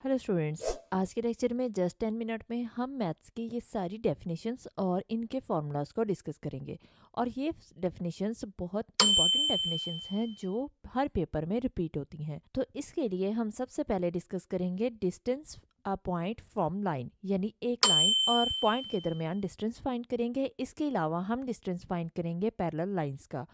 Hello students, आज के lecture में जस्ट 10 मिनट में हम मैथ्स की ये सारी डेफिनेशंस और इनके फॉर्मूलाज को डिस्कस करेंगे। और ये डेफिनेशंस बहुत इंपॉर्टेंट डेफिनेशंस हैं जो हर पेपर में रिपीट होती हैं। तो इसके लिए हम सबसे पहले डिस्कस करेंगे distance a point from line, यानी एक लाइन और पॉइंट के दरमियान डिस्टेंस फाइंड करेंगे। इसके अलावा हम डिस्टेंस फाइंड करेंगे पैरेलल लाइंस का।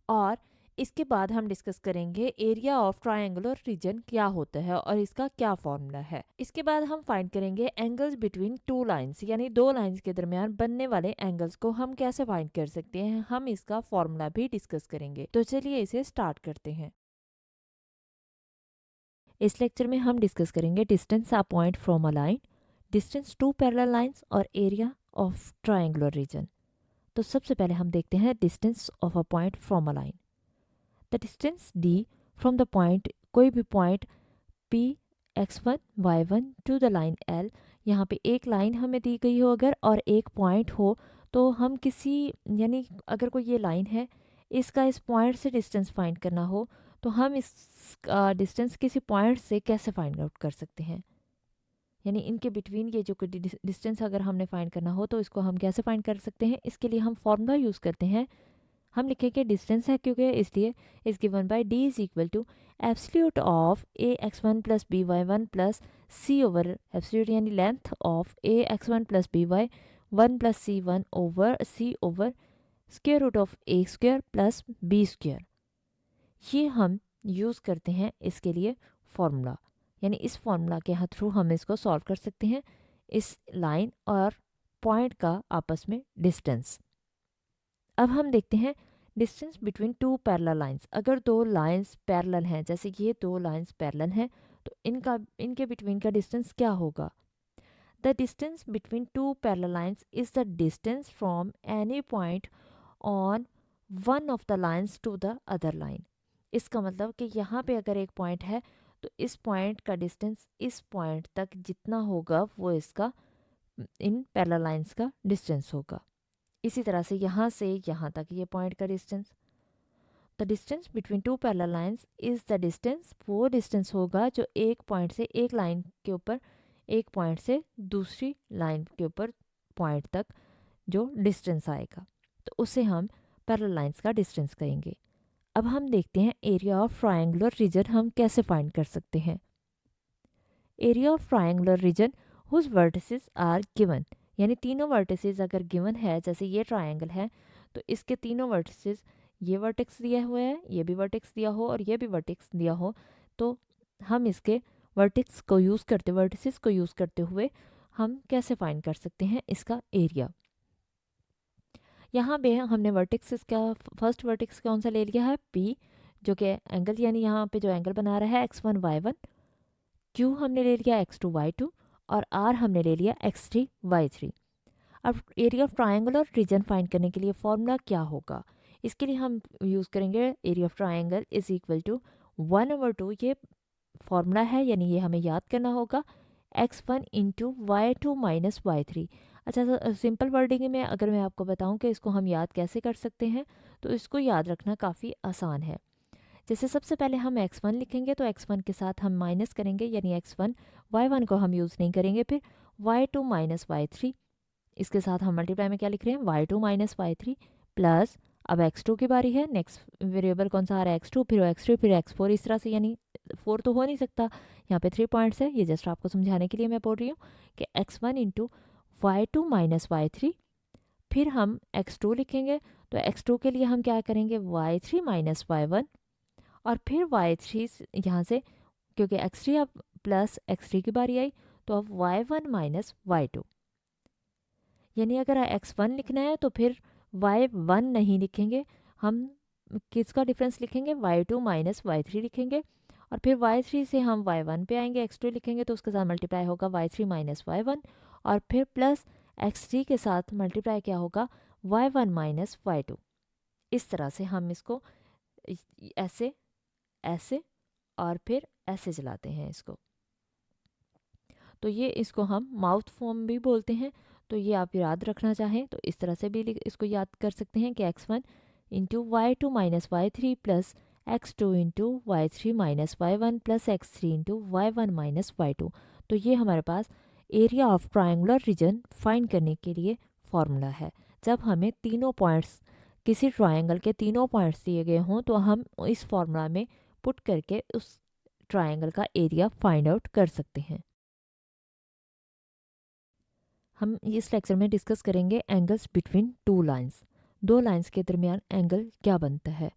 और इसके बाद हम डिस्कस करेंगे एरिया ऑफ ट्रायंगुलर रीजन क्या होता है और इसका क्या फॉर्मूला है। इसके बाद हम फाइंड करेंगे एंगल्स बिटवीन टू लाइंस, यानी दो लाइंस के दरमियान बनने वाले एंगल्स को हम कैसे फाइंड कर सकते हैं। हम इसका फॉर्मूला भी डिस्कस करेंगे। तो चलिए इसे स्टार्ट करते हैं। इस लेक्चर में हम डिस्कस करेंगे distance a point from a line, distance to parallel lines और एरिया ऑफ ट्रायंगुलर रीजन। तो सबसे पहले हम देखते हैं distance of a point from a line. The distance d from the point, कोई भी point p x1 y1 to the line l। यहाँ पे एक लाइन हमें दी गई हो अगर और एक पॉइंट हो, तो हम किसी, यानी अगर कोई ये लाइन है, इसका इस पॉइंट से डिस्टेंस फाइंड करना हो, तो हम इस डिस्टेंस किसी पॉइंट से कैसे फाइंड आउट कर सकते हैं। यानी इनके बिटवीन ये जो डिस्टेंस अगर हमने फाइंड करना हो तो इसको हम कैसे फाइंड कर सकते हैं। इसके लिए हम फॉर्मूला यूज़ करते हैं। हम लिखेंगे डिस्टेंस है क्योंकि इसलिए is given by d is equal to absolute of a x one plus b y one plus c over absolute, यानी length of a x one plus b y one plus c one over c over square root of a square plus b square. ये हम use करते हैं इसके लिए formula, यानी इस formula के थ्रू हम इसको सॉल्व कर सकते हैं, इस लाइन और पॉइंट का आपस में डिस्टेंस। अब हम देखते हैं distance between two parallel lines. अगर दो लाइंस पैरेलल हैं, जैसे ये दो लाइंस पैरेलल हैं, तो इनके बिटवीन का डिस्टेंस क्या होगा। The distance between two parallel lines is the distance from any point on one of the lines to the other line. इसका मतलब कि यहाँ पे अगर एक पॉइंट है तो इस पॉइंट का डिस्टेंस इस पॉइंट तक जितना होगा वो इसका इन पैरेलल लाइंस का डिस्टेंस होगा। इसी तरह से यहाँ से यहाँ तक ये पॉइंट का distance. The distance between two parallel lines is the distance, वो डिस्टेंस होगा जो एक पॉइंट से एक लाइन के ऊपर, एक पॉइंट से दूसरी लाइन के ऊपर पॉइंट तक जो डिस्टेंस आएगा, तो उसे हम पैरेलल लाइंस का डिस्टेंस कहेंगे। अब हम देखते हैं एरिया ऑफ ट्रायंगुलर रीजन हम कैसे फाइंड कर सकते हैं। Area of triangular region whose vertices are given, यानी तीनों वर्टिसेस अगर गिवन है, जैसे ये ट्रायंगल है तो इसके तीनों वर्टिसेस, ये वर्टेक्स दिया हुआ है, ये भी वर्टेक्स दिया हो और ये भी वर्टेक्स दिया हो, तो हम इसके वर्टेक्स को यूज़ करते, वर्टिसेस को यूज़ करते हुए हम कैसे फाइंड कर सकते हैं इसका एरिया। यहाँ पे हमने वर्टेक्स का फर्स्ट वर्टेक्स कौन सा ले लिया है, P, जो कि एंगल, यानी यहाँ पे जो एंगल बना रहा है x1 y1, Q हमने ले लिया x2 y2 और R हमने ले लिया x3 y3। अब area of triangular region find करने के लिए फॉर्मूला क्या होगा। इसके लिए हम यूज़ करेंगे area of triangle is equal to 1/2, ये फॉर्मूला है, यानी ये हमें याद करना होगा, x1 into y2 minus y3। अच्छा, सिंपल वर्डिंग में अगर मैं आपको बताऊं कि इसको हम याद कैसे कर सकते हैं, तो इसको याद रखना काफ़ी आसान है। जैसे सबसे पहले हम x1 लिखेंगे तो x1 के साथ हम माइनस करेंगे, यानी x1 y1 को हम यूज़ नहीं करेंगे, फिर y2 माइनस y3, इसके साथ हम मल्टीप्लाई में क्या लिख रहे हैं, y2 माइनस y3 प्लस, अब x2 की बारी है, नेक्स्ट वेरिएबल कौन सा आ रहा है, x2, फिर x3, फिर x4, इस तरह से, यानी 4 तो हो नहीं सकता, यहाँ पे 3 पॉइंट्स है, ये जस्ट आपको समझाने के लिए मैं बोल रही हूँ कि x1 into y2 minus y3, फिर हम x2 लिखेंगे, तो x2 के लिए हम क्या करेंगे, y3 माइनस y1, और फिर y3 यहाँ से, क्योंकि x3 अब प्लस x3 की बारी आई, तो अब y1 माइनस y2, यानी अगर x1 लिखना है तो फिर y1 नहीं लिखेंगे, हम किसका डिफरेंस लिखेंगे, y2 माइनस y3 लिखेंगे, और फिर y3 से हम y1 पे आएंगे, x2 लिखेंगे तो उसके साथ मल्टीप्लाई होगा y3 माइनस y1, और फिर प्लस x3 के साथ मल्टीप्लाई क्या होगा, y1 माइनस y2। इस तरह से हम इसको ऐसे ऐसे और फिर ऐसे चलाते हैं इसको, तो ये इसको हम माउथ फॉर्म भी बोलते हैं। तो ये आप याद रखना चाहें तो इस तरह से भी इसको याद कर सकते हैं कि x1 into y2 minus y3 plus x2 into y3 minus y1 plus x3 into y1 minus y2। तो ये हमारे पास area of triangular region find करने के लिए फॉर्मूला है। जब हमें तीनों पॉइंट्स, किसी ट्रायंगल के तीनों पॉइंट्स दिए गए हों तो हम इस फॉर्मूला में पुट करके उस ट्रायंगल का एरिया फाइंड आउट कर सकते हैं। हम इस लेक्चर में डिस्कस करेंगे एंगल्स बिटवीन टू लाइंस। दो लाइंस के दरमियान एंगल क्या बनता है।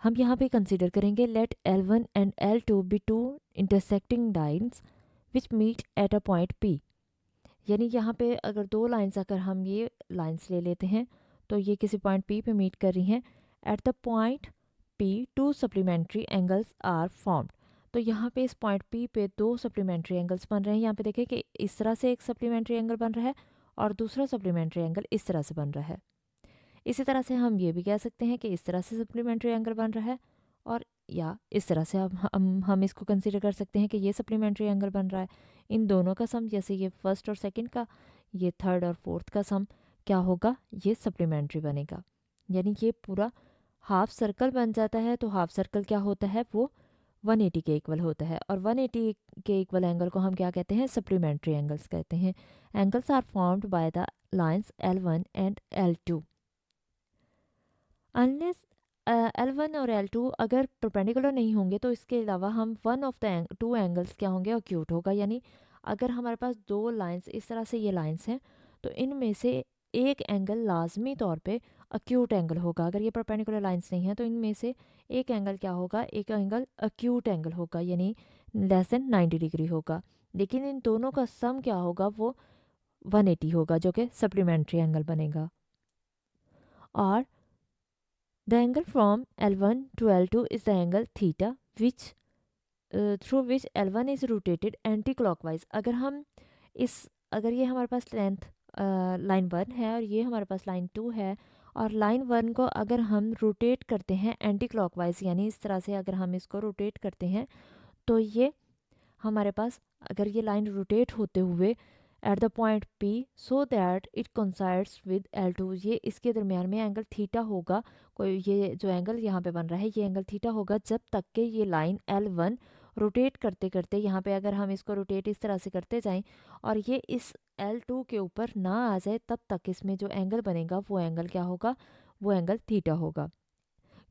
हम यहाँ पे कंसीडर करेंगे let L1 and L2 be two intersecting lines which meet at a point P। यानी यहाँ पे अगर दो लाइंस, अगर हम ये लाइंस ले लेते हैं तो ये किसी पॉइंट P पे मीट कर रही हैं। At the point P two supplementary angles are formed. तो यहाँ पे इस पॉइंट P पे दो सप्लीमेंट्री एंगल्स बन रहे हैं। यहाँ पे देखें कि इस तरह से एक सप्लीमेंट्री एंगल बन रहा है और दूसरा सप्लीमेंट्री एंगल इस तरह से बन रहा है। इसी तरह से हम ये भी कह सकते हैं कि इस तरह से सप्लीमेंट्री एंगल बन रहा है, और या इस तरह से हम इसको कंसीडर कर सकते हैं कि ये सप्लीमेंट्री एंगल बन रहा है। इन दोनों का सम, जैसे ये फर्स्ट और सेकंड का, ये थर्ड और फोर्थ का सम क्या होगा, ये सप्लीमेंट्री बनेगा। यानी ये पूरा हाफ सर्कल बन जाता है। तो हाफ सर्कल क्या होता है, वो 180 के इक्वल होता है, और 180 के इक्वल एंगल को हम क्या कहते हैं, सप्लीमेंट्री एंगल्स कहते हैं। Angles are formed by the lines L1 and L2 unless L1 और L2 अगर परपेंडिकुलर नहीं होंगे तो इसके अलावा हम one of the two angles क्या होंगे, अक्यूट होगा। यानी अगर हमारे पास दो लाइंस, इस तरह से ये लाइंस हैं, तो इनमें से एक एंगल लाजमी तौर पे अक्यूट एंगल होगा। अगर ये परपेंडिकुलर लाइंस नहीं है तो इनमें से एक एंगल क्या होगा, एक एंगल अक्यूट एंगल होगा, यानी लेस देन 90 डिग्री होगा। लेकिन इन दोनों का सम क्या होगा, वो 180 होगा, जो कि सप्लीमेंट्री एंगल बनेगा। और the angle from L1 to L2 is the angle theta which through which L1 is rotated anti-clockwise। अगर ये हमारे पास लेंथ लाइन 1 है और ये हमारे पास लाइन 2 है, और लाइन 1 को अगर हम रोटेट करते हैं एंटी क्लॉकवाइज, यानी इस तरह से अगर हम इसको रोटेट करते हैं, तो ये हमारे पास, अगर ये लाइन रोटेट होते हुए eight the point P so that it coincides with L2, ये इसके दरमियान में एंगल थीटा होगा। कोई ये जो एंगल यहाँ पे बन रहा है, ये एंगल थीटा होगा जब तक कि ये लाइन L1 रोटेट करते करते, यहाँ पे अगर हम इसको रोटेट इस तरह से करते जाएं और ये इस L2 के ऊपर ना आ जाए, तब तक इसमें जो एंगल बनेगा वो एंगल क्या होगा, वो एंगल थीटा होगा।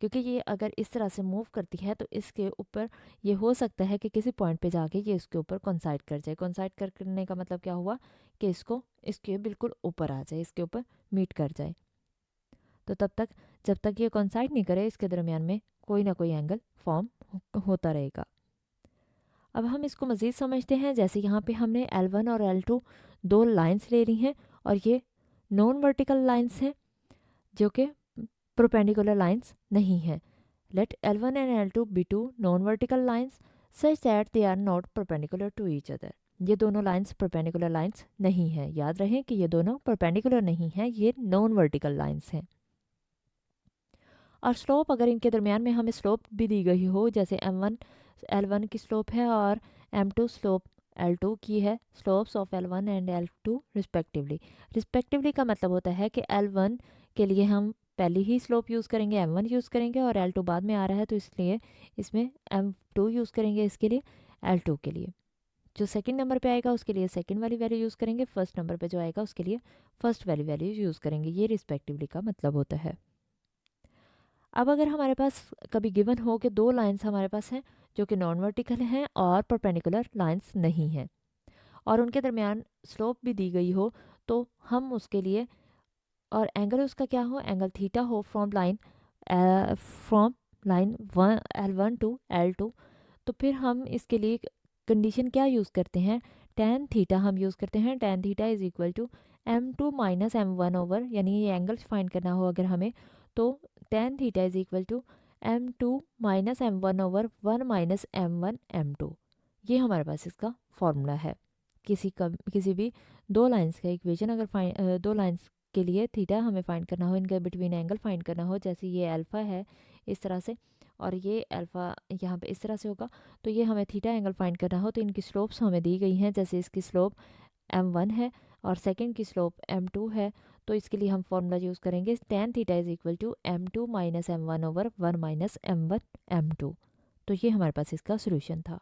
क्योंकि ये अगर इस तरह से मूव करती है तो इसके ऊपर ये हो सकता है कि किसी पॉइंट पे जाके ये इसके ऊपर कोइंसाइड कर जाए। कोइंसाइड करने का मतलब क्या हुआ, कि इसको इसके बिल्कुल ऊपर आ जाए, इसके ऊपर मीट कर जाए। तो तब तक, जब तक ये कोइंसाइड नहीं करे, इसके दरमियान में कोई ना कोई एंगल फॉर्म होता रहेगा। अब हम इसको मज़ीद समझते हैं। जैसे यहाँ पे हमने L1 और L2 दो लाइंस ले ली हैं, और ये नॉन वर्टिकल लाइंस हैं जो कि परपेंडिकुलर लाइंस नहीं है। Let L1 and L2 be two non vertical lines such that they are not perpendicular to each other. ये दोनों लाइंस परपेंडिकुलर लाइंस नहीं है। याद रहे कि ये दोनों परपेंडिकुलर नहीं है, ये नॉन वर्टिकल लाइंस हैं। और स्लोप, अगर इनके दरमियान में हमें स्लोप भी दी गई हो, जैसे M1 L1 की स्लोप है और M2 स्लोप L2 की है, slopes of L1 and L2 respectively का मतलब होता है कि L1 के लिए हम पहली ही स्लोप यूज़ करेंगे, M1 यूज़ करेंगे, और L2 बाद में आ रहा है तो इसलिए इसमें M2 यूज़ करेंगे, इसके लिए L2 के लिए। जो सेकंड नंबर पे आएगा उसके लिए सेकंड वाली वैल्यू यूज़ करेंगे, फर्स्ट नंबर पे जो आएगा उसके लिए फर्स्ट वाली वैल्यू यूज़ करेंगे। ये रिस्पेक्टिवली का मतलब होता है। अब अगर हमारे पास कभी गिवन हो कि दो लाइंस हमारे पास हैं जो कि नॉन वर्टिकल हैं और परपेंडिकुलर लाइंस नहीं हैं, और उनके दरमियान स्लोप भी दी गई हो, तो हम उसके लिए, और एंगल उसका क्या हो, एंगल थीटा हो from line L1 to L2, तो फिर हम इसके लिए कंडीशन क्या यूज़ करते हैं, tan थीटा हम यूज़ करते हैं। tan theta is equal to M2 minus M1 over, यानी ये एंगल फाइंड करना हो अगर हमें, तो tan theta is equal to M2 minus M1 over 1 minus M1 M2। ये हमारे पास इसका फॉर्मूला है। किसी भी दो लाइंस का इक्वेशन अगर दो लाइंस के लिए थीटा हमें फाइंड करना हो, इनके बिटवीन एंगल फाइंड करना हो, जैसे ये अल्फ़ा है इस तरह से और ये अल्फ़ा यहाँ पे इस तरह से होगा, तो ये हमें थीटा एंगल फाइंड करना हो, तो इनकी स्लोप्स हमें दी गई हैं। जैसे इसकी स्लोप M1 है और सेकंड की स्लोप M2 है, तो इसके लिए हम फॉर्मूला यूज़ करेंगे tan theta is equal to M2 minus M1 over 1 minus M1 M2। तो ये हमारे पास इसका सोल्यूशन था।